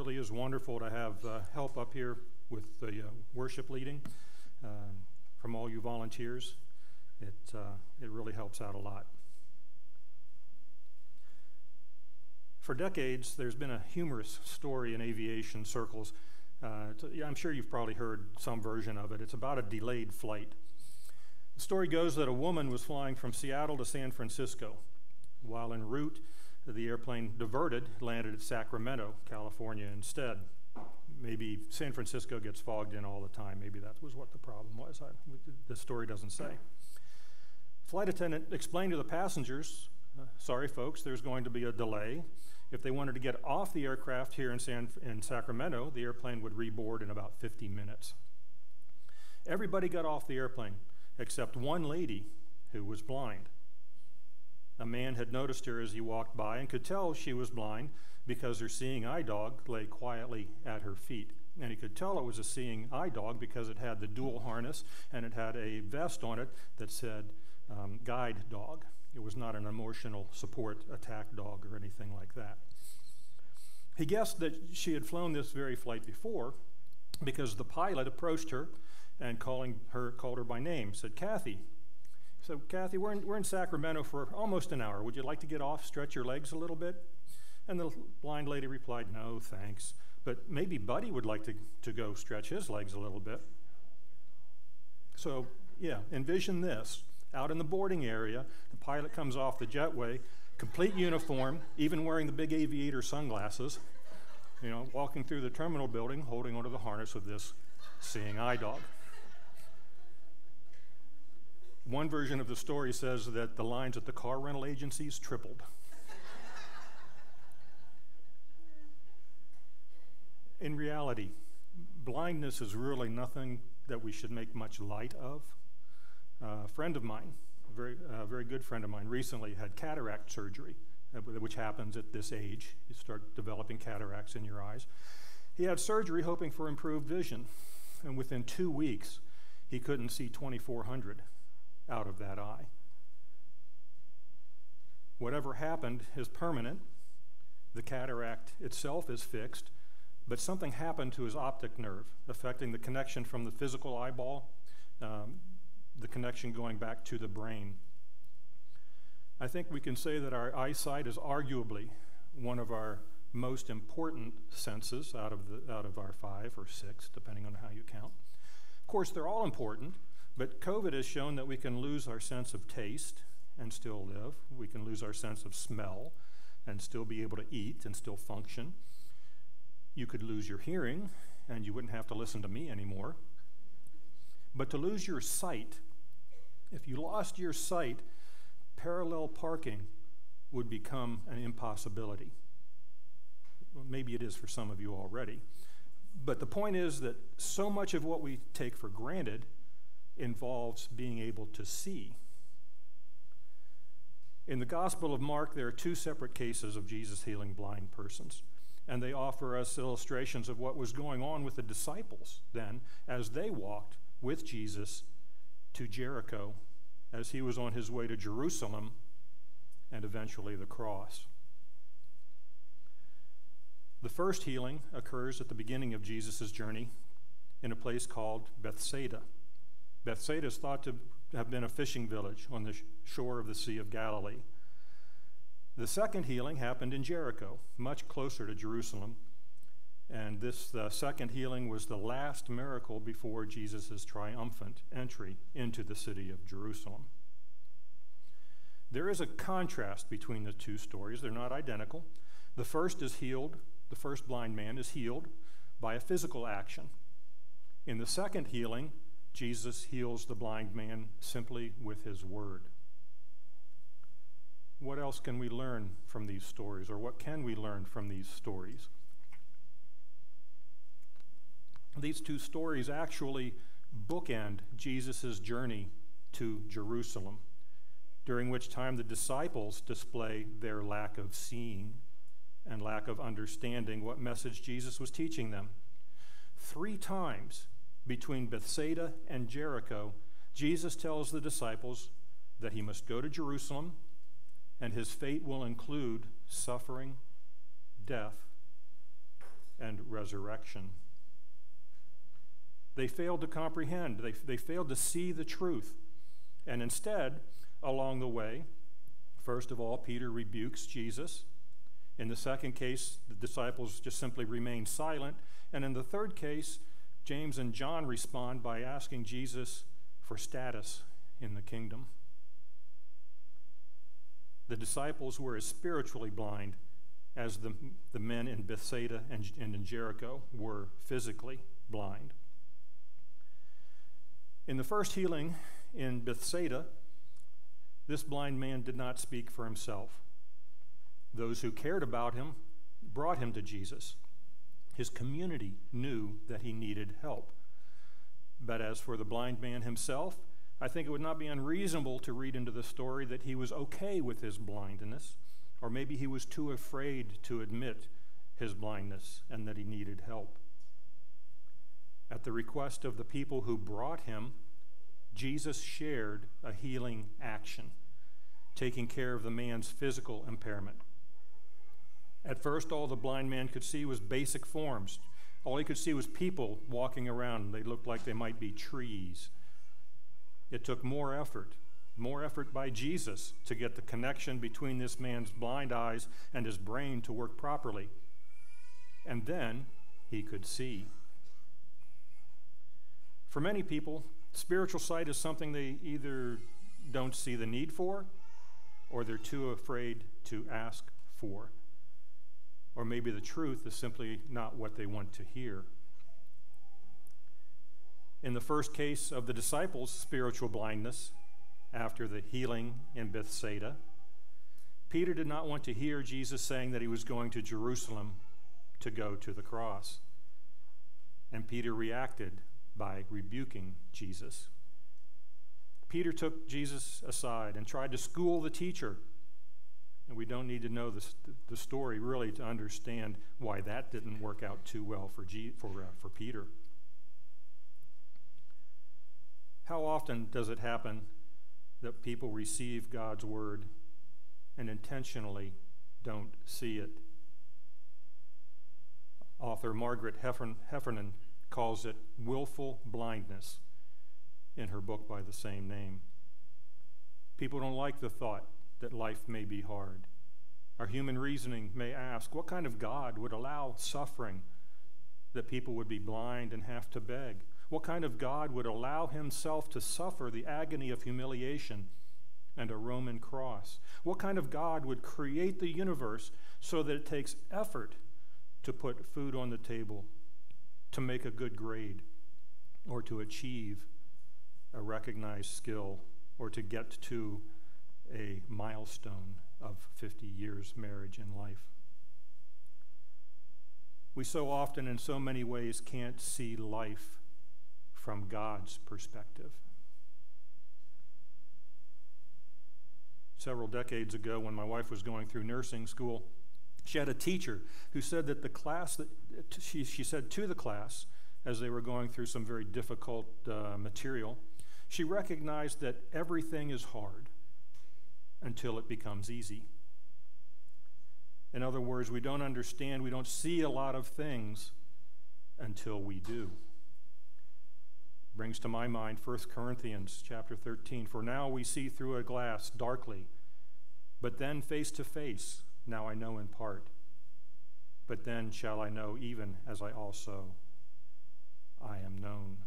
really is wonderful to have help up here with the worship leading from all you volunteers. It really helps out a lot. For decades, there's been a humorous story in aviation circles. I'm sure you've probably heard some version of it. It's about a delayed flight. The story goes that a woman was flying from Seattle to San Francisco. While en route, the airplane diverted, landed at Sacramento, California instead. Maybe San Francisco gets fogged in all the time. Maybe that was what the problem was. The story doesn't say. Flight attendant explained to the passengers, sorry folks, there's going to be a delay. If they wanted to get off the aircraft here in Sacramento, the airplane would reboard in about 50 minutes. Everybody got off the airplane except one lady who was blind. A man had noticed her as he walked by and could tell she was blind because her seeing eye dog lay quietly at her feet. And he could tell it was a seeing eye dog because it had the dual harness and it had a vest on it that said guide dog. It was not an emotional support attack dog or anything like that. He guessed that she had flown this very flight before because the pilot approached her and called her by name, said, "Kathy." So, "Kathy, we're in Sacramento for almost an hour. Would you like to get off, stretch your legs a little bit?" And the blind lady replied, "No, thanks. But maybe Buddy would like to go stretch his legs a little bit." So, yeah, envision this. Out in the boarding area, the pilot comes off the jetway, complete uniform, even wearing the big aviator sunglasses, walking through the terminal building, holding onto the harness of this seeing eye dog. One version of the story says that the lines at the car rental agencies tripled. In reality, blindness is really nothing that we should make much light of. A friend of mine, a very good friend of mine, recently had cataract surgery, which happens at this age. You start developing cataracts in your eyes. He had surgery hoping for improved vision, and within 2 weeks, he couldn't see 2400 out of that eye. Whatever happened is permanent. The cataract itself is fixed, but something happened to his optic nerve, affecting the connection from the physical eyeball, the connection going back to the brain. I think we can say that our eyesight is arguably one of our most important senses out of our 5 or 6, depending on how you count. Of course, they're all important, but COVID has shown that we can lose our sense of taste and still live. We can lose our sense of smell and still be able to eat and still function. You could lose your hearing and you wouldn't have to listen to me anymore. But to lose your sight, if you lost your sight, parallel parking would become an impossibility. Well, maybe it is for some of you already. But the point is that so much of what we take for granted involves being able to see. In the Gospel of Mark, there are 2 separate cases of Jesus healing blind persons, and they offer us illustrations of what was going on with the disciples then as they walked with Jesus to Jericho as he was on his way to Jerusalem and eventually the cross. The first healing occurs at the beginning of Jesus' journey in a place called Bethsaida. Bethsaida is thought to have been a fishing village on the shore of the Sea of Galilee. The second healing happened in Jericho, much closer to Jerusalem, and this second healing was the last miracle before Jesus' triumphant entry into the city of Jerusalem. There is a contrast between the 2 stories. They're not identical. The first blind man is healed by a physical action. In the second healing, Jesus heals the blind man simply with his word. What else can we learn from these stories, or what can we learn from these stories? These 2 stories actually bookend Jesus' journey to Jerusalem, during which time the disciples display their lack of seeing and lack of understanding what message Jesus was teaching them. 3 times between Bethsaida and Jericho, Jesus tells the disciples that he must go to Jerusalem and his fate will include suffering, death, and resurrection. They failed to comprehend. They failed to see the truth. And instead, along the way, first of all, Peter rebukes Jesus. In the second case, the disciples just simply remain silent. And in the third case, James and John respond by asking Jesus for status in the kingdom. The disciples were as spiritually blind as the men in Bethsaida and in Jericho were physically blind. In the first healing in Bethsaida, this blind man did not speak for himself. Those who cared about him brought him to Jesus. His community knew that he needed help. But as for the blind man himself, I think it would not be unreasonable to read into the story that he was okay with his blindness, or maybe he was too afraid to admit his blindness and that he needed help. At the request of the people who brought him, Jesus shared a healing action, taking care of the man's physical impairment. At first, all the blind man could see was basic forms. All he could see was people walking around. They looked like they might be trees. It took more effort by Jesus to get the connection between this man's blind eyes and his brain to work properly. And then he could see. For many people, spiritual sight is something they either don't see the need for, or they're too afraid to ask for. Or maybe the truth is simply not what they want to hear. In the first case of the disciples' spiritual blindness, after the healing in Bethsaida, Peter did not want to hear Jesus saying that he was going to Jerusalem to go to the cross. And Peter reacted by rebuking Jesus. Peter took Jesus aside and tried to school the teacher. And we don't need to know the story really to understand why that didn't work out too well for Peter. How often does it happen that people receive God's word and intentionally don't see it? Author Margaret Heffernan calls it willful blindness in her book by the same name. People don't like the thought that life may be hard. Our human reasoning may ask, what kind of God would allow suffering, that people would be blind and have to beg? What kind of God would allow himself to suffer the agony of humiliation and a Roman cross? What kind of God would create the universe so that it takes effort to put food on the table, to make a good grade, or to achieve a recognized skill, or to get to a milestone of 50 years marriage and life? We so often, in so many ways, can't see life from God's perspective. Several decades ago, when my wife was going through nursing school, she had a teacher who said that the class that she said to the class, as they were going through some very difficult material, she recognized that everything is hard until it becomes easy. In other words, we don't understand, we don't see a lot of things until we do. Brings to my mind 1 Corinthians chapter 13. For now we see through a glass darkly, but then face to face. Now I know in part, but then shall I know even as I also I am known.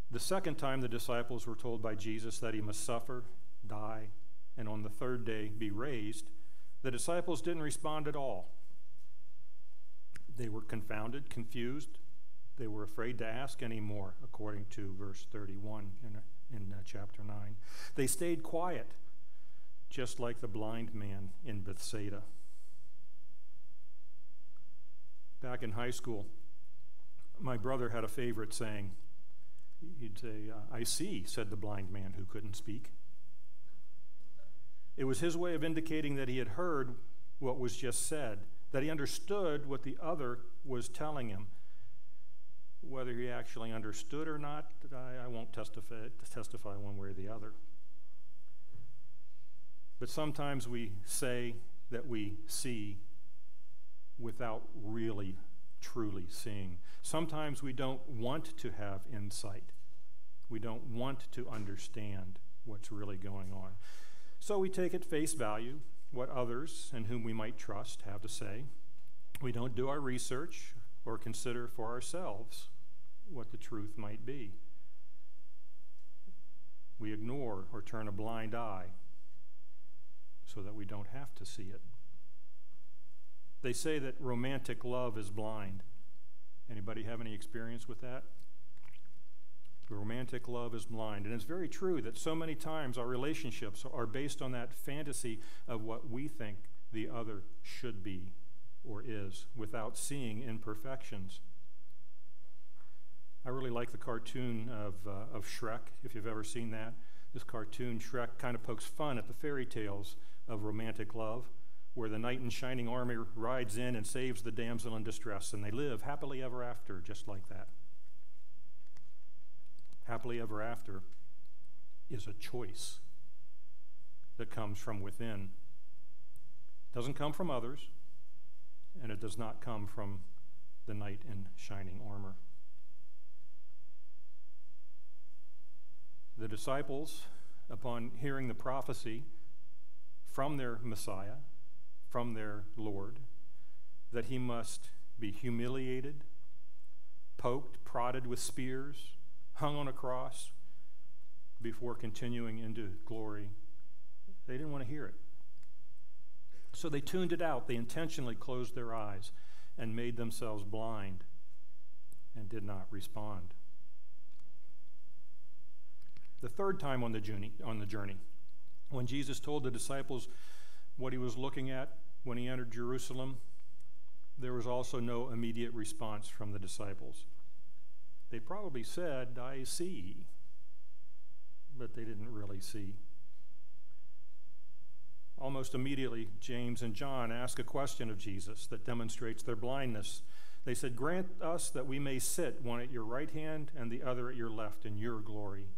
The second time the disciples were told by Jesus that he must suffer, die, and on the third day be raised, the disciples didn't respond at all. They were confounded, confused. They were afraid to ask anymore, according to verse 31 in chapter 9. They stayed quiet, just like the blind man in Bethsaida. Back in high school, my brother had a favorite saying. He'd say, I see, said the blind man who couldn't speak. It was his way of indicating that he had heard what was just said, that he understood what the other was telling him. Whether he actually understood or not, I won't testify one way or the other. But sometimes we say that we see without really, truly seeing. Sometimes we don't want to have insight. We don't want to understand what's really going on. So we take at face value what others and whom we might trust have to say. We don't do our research or consider for ourselves what the truth might be. We ignore or turn a blind eye so that we don't have to see it. They say that romantic love is blind. Anybody have any experience with that? Romantic love is blind. And it's very true that so many times our relationships are based on that fantasy of what we think the other should be or is, without seeing imperfections. I really like the cartoon of Shrek, if you've ever seen that. This cartoon, Shrek, kind of pokes fun at the fairy tales of romantic love, where the knight in shining armor rides in and saves the damsel in distress, and they live happily ever after, just like that. Happily ever after is a choice that comes from within. It doesn't come from others, and it does not come from the knight in shining armor. The disciples, upon hearing the prophecy from their Messiah, from their Lord, that he must be humiliated, poked, prodded with spears, hung on a cross before continuing into glory, they didn't want to hear it. So they tuned it out. They intentionally closed their eyes and made themselves blind and did not respond. The third time on the journey, when Jesus told the disciples what he was looking at when he entered Jerusalem, there was also no immediate response from the disciples. They probably said, "I see," but they didn't really see. Almost immediately, James and John ask a question of Jesus that demonstrates their blindness. They said, "Grant us that we may sit, one at your right hand and the other at your left, in your glory."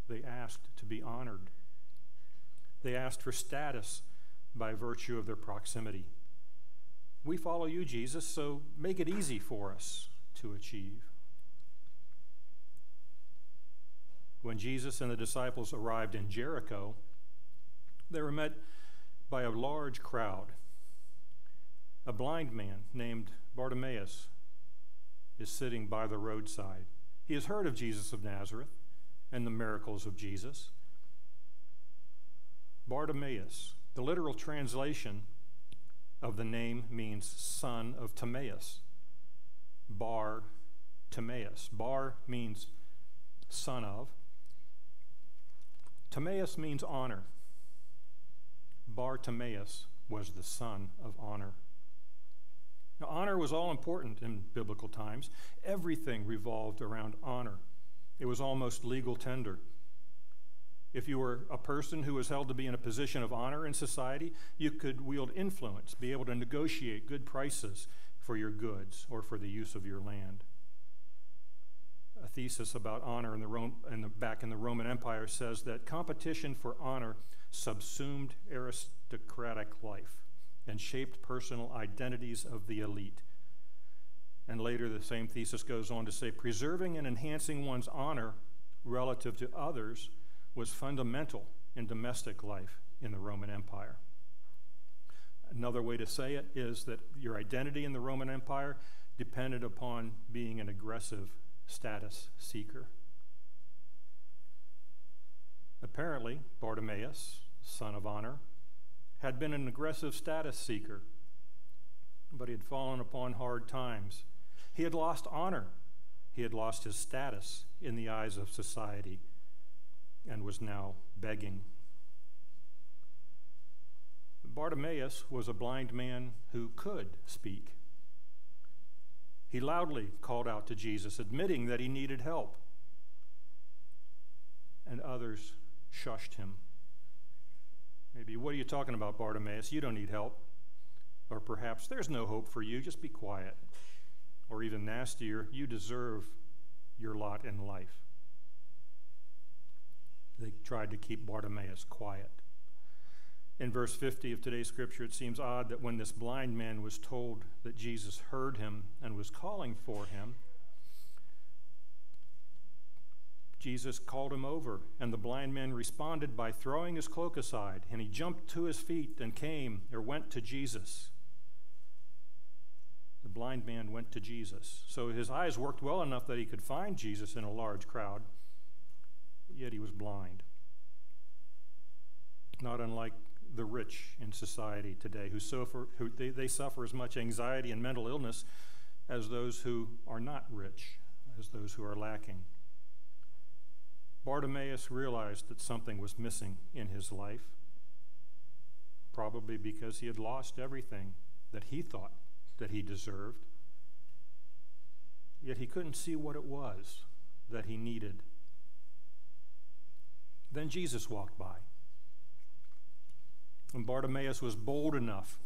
They asked to be honored. They asked for status by virtue of their proximity. We follow you, Jesus, so make it easy for us to achieve. When Jesus and the disciples arrived in Jericho, they were met by a large crowd. A blind man named Bartimaeus is sitting by the roadside. He has heard of Jesus of Nazareth and the miracles of Jesus. Bartimaeus, the literal translation of the name means son of Timaeus. Bar-Timaeus. Bar means son of. Timaeus means honor. Bartimaeus was the son of honor. Now, honor was all important in biblical times. Everything revolved around honor. It was almost legal tender. If you were a person who was held to be in a position of honor in society, you could wield influence, be able to negotiate good prices for your goods or for the use of your land. A thesis about honor back in the Roman Empire says that competition for honor subsumed aristocratic life and shaped personal identities of the elite. And later the same thesis goes on to say preserving and enhancing one's honor relative to others was fundamental in domestic life in the Roman Empire. Another way to say it is that your identity in the Roman Empire depended upon being an aggressive status seeker. Apparently, Bartimaeus, son of honor, had been an aggressive status seeker, but he had fallen upon hard times. He had lost honor. He had lost his status in the eyes of society and was now begging. Bartimaeus was a blind man who could speak. He loudly called out to Jesus, admitting that he needed help, and others shushed him. Maybe, "What are you talking about, Bartimaeus? You don't need help." Or perhaps, "There's no hope for you, just be quiet." Or even nastier, "You deserve your lot in life." They tried to keep Bartimaeus quiet. In verse 50 of today's scripture, it seems odd that when this blind man was told that Jesus heard him and was calling for him, Jesus called him over, and the blind man responded by throwing his cloak aside, and he jumped to his feet and went to Jesus. The blind man went to Jesus. So his eyes worked well enough that he could find Jesus in a large crowd, yet he was blind. Not unlike the rich in society today, who suffer as much anxiety and mental illness as those who are not rich, as those who are lacking. Bartimaeus realized that something was missing in his life, probably because he had lost everything that he thought that he deserved, yet he couldn't see what it was that he needed. Then Jesus walked by, and Bartimaeus was bold enough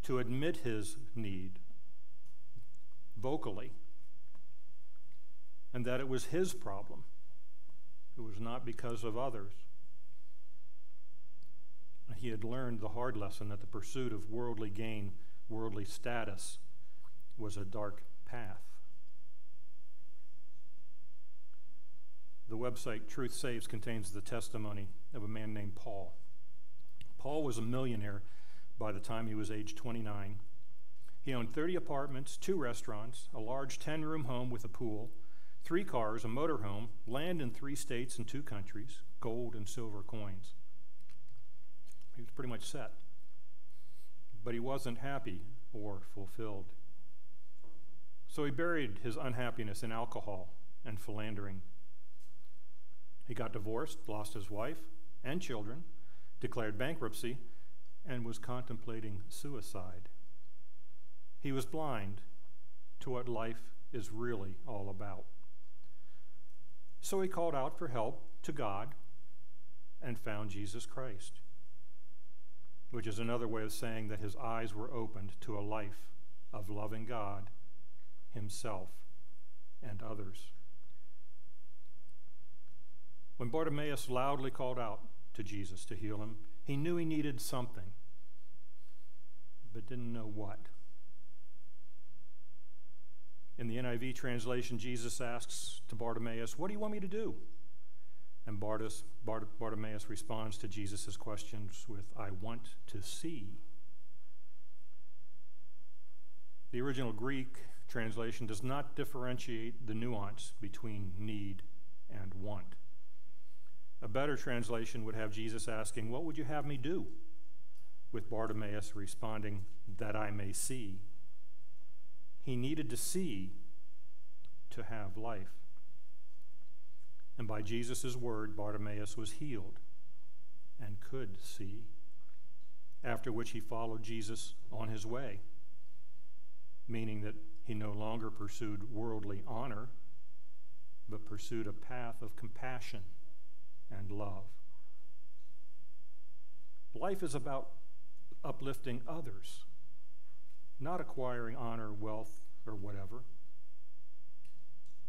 to admit his need vocally, and that it was his problem. It was not because of others. He had learned the hard lesson that the pursuit of worldly gain, worldly status, was a dark path. The website Truth Saves contains the testimony of a man named Paul. Paul was a millionaire by the time he was age 29. He owned 30 apartments, 2 restaurants, a large 10-room home with a pool, 3 cars, a motorhome, land in 3 states and 2 countries, gold and silver coins. He was pretty much set. But he wasn't happy or fulfilled. So he buried his unhappiness in alcohol and philandering. He got divorced, lost his wife and children, declared bankruptcy, and was contemplating suicide. He was blind to what life is really all about. So he called out for help to God and found Jesus Christ, which is another way of saying that his eyes were opened to a life of loving God, himself, and others. When Bartimaeus loudly called out to Jesus to heal him, he knew he needed something, but didn't know what. In the NIV translation, Jesus asks to Bartimaeus, "What do you want me to do?" And Bartimaeus responds to Jesus' questions with, "I want to see." The original Greek translation does not differentiate the nuance between need and want. A better translation would have Jesus asking, "What would you have me do?" with Bartimaeus responding, "That I may see." He needed to see to have life. And by Jesus' word, Bartimaeus was healed and could see, after which he followed Jesus on his way, meaning that he no longer pursued worldly honor, but pursued a path of compassion and love. Life is about uplifting others, not acquiring honor, wealth, or whatever.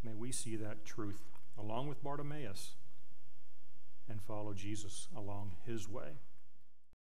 May we see that truth along with Bartimaeus and follow Jesus along his way.